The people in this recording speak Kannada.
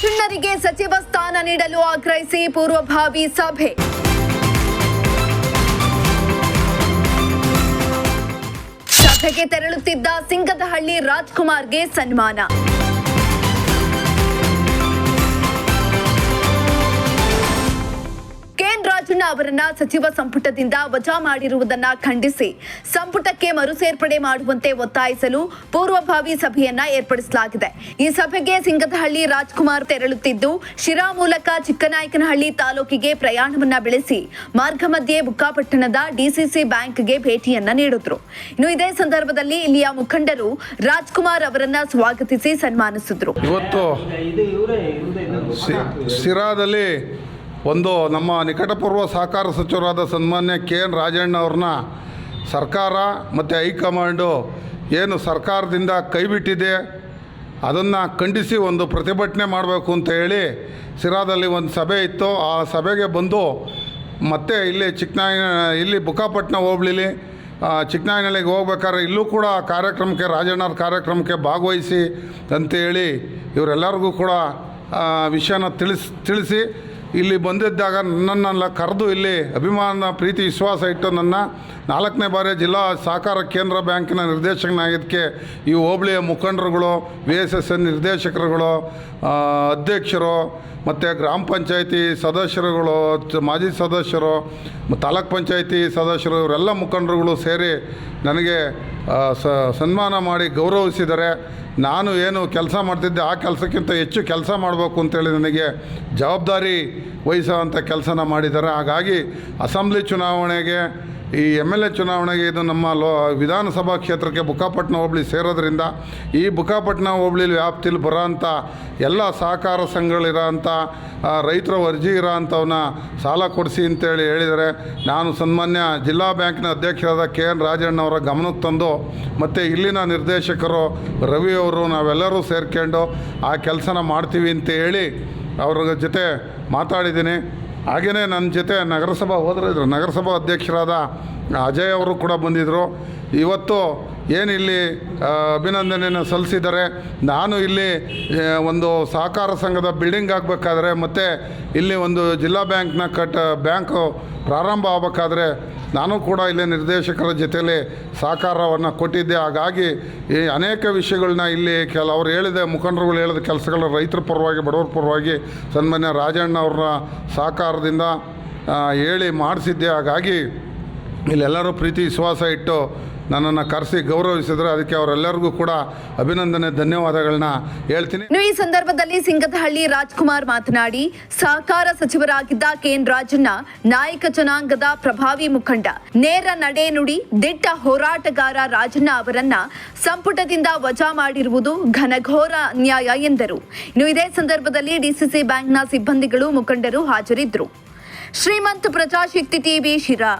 ರಾಜಣ್ಣರಿಗೆ ಸಚಿವ ಸ್ಥಾನ ನೀಡಲು ಆಗ್ರಹಿಸಿ ಪೂರ್ವಭಾವಿ ಸಭೆ. ಸಭೆಗೆ ತೆರಳುತ್ತಿದ್ದ ಸಿಂಗದಹಳ್ಳಿ ರಾಜ್ಕುಮಾರ್ಗೆ ಸನ್ಮಾನ. ರಾಜಣ್ಣ ಅವರನ್ನ ಸಚಿವ ಸಂಪುಟದಿಂದ ವಜಾ ಮಾಡಿರುವುದನ್ನು ಖಂಡಿಸಿ ಸಂಪುಟಕ್ಕೆ ಮರುಸೇರ್ಪಡೆ ಮಾಡುವಂತೆ ಒತ್ತಾಯಿಸಲು ಪೂರ್ವಭಾವಿ ಸಭೆಯನ್ನ ಏರ್ಪಡಿಸಲಾಗಿದೆ. ಈ ಸಭೆಗೆ ಸಿಂಗದಹಳ್ಳಿ ರಾಜ್ಕುಮಾರ್ ತೆರಳುತ್ತಿದ್ದು ಶಿರಾ ಮೂಲಕ ಚಿಕ್ಕನಾಯಕನಹಳ್ಳಿ ತಾಲೂಕಿಗೆ ಪ್ರಯಾಣವನ್ನ ಬೆಳೆಸಿ ಮಾರ್ಗ ಮಧ್ಯೆ ಬುಕ್ಕಾಪಟ್ಟಣದ ಡಿಸಿಸಿ ಬ್ಯಾಂಕ್ಗೆ ಭೇಟಿಯನ್ನ ನೀಡಿದ್ರು. ಇನ್ನು ಇದೇ ಸಂದರ್ಭದಲ್ಲಿ ಇಲ್ಲಿಯ ಮುಖಂಡರು ರಾಜ್ಕುಮಾರ್ ಅವರನ್ನ ಸ್ವಾಗತಿಸಿ ಸನ್ಮಾನಿಸಿದ್ರು. ಇವತ್ತು ಶಿರಾದಲ್ಲಿ ಒಂದು ನಮ್ಮ ನಿಕಟಪೂರ್ವ ಸಹಕಾರ ಸಚಿವರಾದ ಸನ್ಮಾನ್ಯ KN ರಾಜಣ್ಣ ಅವ್ರನ್ನ ಸರ್ಕಾರ ಮತ್ತು ಹೈಕಮಾಂಡು ಏನು ಸರ್ಕಾರದಿಂದ ಕೈಬಿಟ್ಟಿದೆ ಅದನ್ನು ಖಂಡಿಸಿ ಒಂದು ಪ್ರತಿಭಟನೆ ಮಾಡಬೇಕು ಅಂತ ಹೇಳಿ ಶಿರಾದಲ್ಲಿ ಒಂದು ಸಭೆ ಇತ್ತು. ಆ ಸಭೆಗೆ ಬಂದು ಮತ್ತೆ ಇಲ್ಲಿ ಬುಕ್ಕಾಪಟ್ಟಣ ಹೋಬಳಿಲಿ ಚಿಕ್ಕನಾಯನಹಳ್ಳಿಗೆ ಹೋಗ್ಬೇಕಾದ್ರೆ ಇಲ್ಲೂ ಕೂಡ ಕಾರ್ಯಕ್ರಮಕ್ಕೆ ರಾಜಣ್ಣವ್ರ ಕಾರ್ಯಕ್ರಮಕ್ಕೆ ಭಾಗವಹಿಸಿ ಅಂತೇಳಿ ಇವರೆಲ್ಲರಿಗೂ ಕೂಡ ವಿಷಯನ ತಿಳಿಸಿ ಇಲ್ಲಿ ಬಂದಿದ್ದಾಗ ನನ್ನನ್ನೆಲ್ಲ ಕರೆದು ಇಲ್ಲಿ ಅಭಿಮಾನ ಪ್ರೀತಿ ವಿಶ್ವಾಸ ಇಟ್ಟು ನನ್ನ 4ನೇ ಬಾರಿ ಜಿಲ್ಲಾ ಸಹಕಾರ ಕೇಂದ್ರ ಬ್ಯಾಂಕಿನ ನಿರ್ದೇಶಕನಾಗಿದ್ದಕ್ಕೆ ಈ ಹೋಬಳಿಯ ಮುಖಂಡರುಗಳು, VSSN ನಿರ್ದೇಶಕರುಗಳು, ಅಧ್ಯಕ್ಷರು ಮತ್ತು ಗ್ರಾಮ ಪಂಚಾಯಿತಿ ಸದಸ್ಯರುಗಳು, ಮಾಜಿ ಸದಸ್ಯರು, ತಾಲೂಕ್ ಪಂಚಾಯಿತಿ ಸದಸ್ಯರು ಇವರೆಲ್ಲ ಮುಖಂಡರುಗಳು ಸೇರಿ ನನಗೆ ಸನ್ಮಾನ ಮಾಡಿ ಗೌರವಿಸಿದ್ದಾರೆ. ನಾನು ಏನು ಕೆಲಸ ಮಾಡ್ತಿದ್ದೆ ಆ ಕೆಲಸಕ್ಕಿಂತ ಹೆಚ್ಚು ಕೆಲಸ ಮಾಡಬೇಕು ಅಂತೇಳಿ ನನಗೆ ಜವಾಬ್ದಾರಿ ವಹಿಸೋವಂಥ ಕೆಲಸನ ಮಾಡಿದ್ದಾರೆ. ಹಾಗಾಗಿ ಅಸೆಂಬ್ಲಿ ಚುನಾವಣೆಗೆ ಈ MLA ಚುನಾವಣೆಗೆ ಇದು ನಮ್ಮ ವಿಧಾನಸಭಾ ಕ್ಷೇತ್ರಕ್ಕೆ ಬುಕ್ಕಾಪಟ್ಟಣ ಹೋಬಳಿ ಸೇರೋದ್ರಿಂದ ಈ ಬುಕ್ಕಾಪಟ್ಟಣ ಹೋಬಳಿ ವ್ಯಾಪ್ತಿಲಿ ಬರೋಂಥ ಎಲ್ಲ ಸಹಕಾರ ಸಂಘಗಳಿರೋಂಥ ರೈತರ ಅರ್ಜಿ ಇರೋಂಥವನ್ನ ಸಾಲ ಕೊಡಿಸಿ ಅಂತೇಳಿ ಹೇಳಿದರೆ ನಾನು ಸನ್ಮಾನ್ಯ ಜಿಲ್ಲಾ ಬ್ಯಾಂಕಿನ ಅಧ್ಯಕ್ಷರಾದ KN ರಾಜಣ್ಣ ಅವರ ಗಮನಕ್ಕೆ ತಂದು ಮತ್ತು ಇಲ್ಲಿನ ನಿರ್ದೇಶಕರು ರವಿ ಅವರು ನಾವೆಲ್ಲರೂ ಸೇರ್ಕೊಂಡು ಆ ಕೆಲಸನ ಮಾಡ್ತೀವಿ ಅಂತ ಹೇಳಿ ಅವ್ರ ಜೊತೆ ಮಾತಾಡಿದ್ದೀನಿ. ಹಾಗೆಯೇ ನನ್ನ ಜೊತೆ ನಗರಸಭಾ ಅಧ್ಯಕ್ಷರಾದ ಅಜಯ್ ಅವರು ಕೂಡ ಬಂದಿದ್ದರು. ಇವತ್ತು ಏನಿಲ್ಲಿ ಅಭಿನಂದನೆಯನ್ನು ಸಲ್ಲಿಸಿದ್ದಾರೆ. ನಾನು ಇಲ್ಲಿ ಒಂದು ಸಹಕಾರ ಸಂಘದ ಬಿಲ್ಡಿಂಗ್ ಆಗಬೇಕಾದ್ರೆ ಮತ್ತು ಇಲ್ಲಿ ಒಂದು ಜಿಲ್ಲಾ ಬ್ಯಾಂಕು ಪ್ರಾರಂಭ ಆಗಬೇಕಾದ್ರೆ ನಾನು ಕೂಡ ಇಲ್ಲಿ ನಿರ್ದೇಶಕರ ಜೊತೆಯಲ್ಲಿ ಸಹಕಾರವನ್ನು ಕೊಟ್ಟಿದ್ದೆ. ಹಾಗಾಗಿ ಈ ಅನೇಕ ವಿಷಯಗಳನ್ನ ಇಲ್ಲಿ ಅವ್ರು ಮುಖಂಡರುಗಳು ಹೇಳಿದ ಕೆಲಸಗಳು ರೈತರ ಪರವಾಗಿ ಬಡವರ ಪರವಾಗಿ ಸನ್ಮಾನ್ಯ ರಾಜಣ್ಣ ಅವರ ಸಹಕಾರದಿಂದ ಹೇಳಿ ಮಾಡಿಸಿದ್ದೆ. ಹಾಗಾಗಿ ಇಲ್ಲೆಲ್ಲರೂ ಪ್ರೀತಿ ವಿಶ್ವಾಸ ಇಟ್ಟು ನನ್ನನ್ನು ಕರೆಸಿ ಗೌರವಿಸಿದರೆ ಅದಕ್ಕೆ ಅವರೆಲ್ಲರಿಗೂ ಕೂಡ ಅಭಿನಂದನೆ ಧನ್ಯವಾದಗಳನ್ನ ಹೇಳ್ತೀನಿ. ಈ ಸಂದರ್ಭದಲ್ಲಿ ಸಿಂಗದಹಳ್ಳಿ ರಾಜ್ಕುಮಾರ್ ಮಾತನಾಡಿ ಸಹಕಾರ ಸಚಿವರಾಗಿದ್ದ KN ರಾಜಣ್ಣ ನಾಯಕ ಜನಾಂಗದ ಪ್ರಭಾವಿ ಮುಖಂಡ, ನೇರ ನಡೆನುಡಿ, ದಿಟ್ಟ ಹೋರಾಟಗಾರ ರಾಜಣ್ಣ ಅವರನ್ನ ಸಂಪುಟದಿಂದ ವಜಾ ಮಾಡಿರುವುದು ಘನಘೋರ ಅನ್ಯಾಯ ಎಂದರು. ಇನ್ನು ಇದೇ ಸಂದರ್ಭದಲ್ಲಿ ಡಿಸಿಸಿ ಬ್ಯಾಂಕ್ನ ಸಿಬ್ಬಂದಿಗಳು, ಮುಖಂಡರು ಹಾಜರಿದ್ದರು. ಶ್ರೀಮಂತ ಪ್ರಜಾಶಕ್ತಿ TV ಶಿರಾ.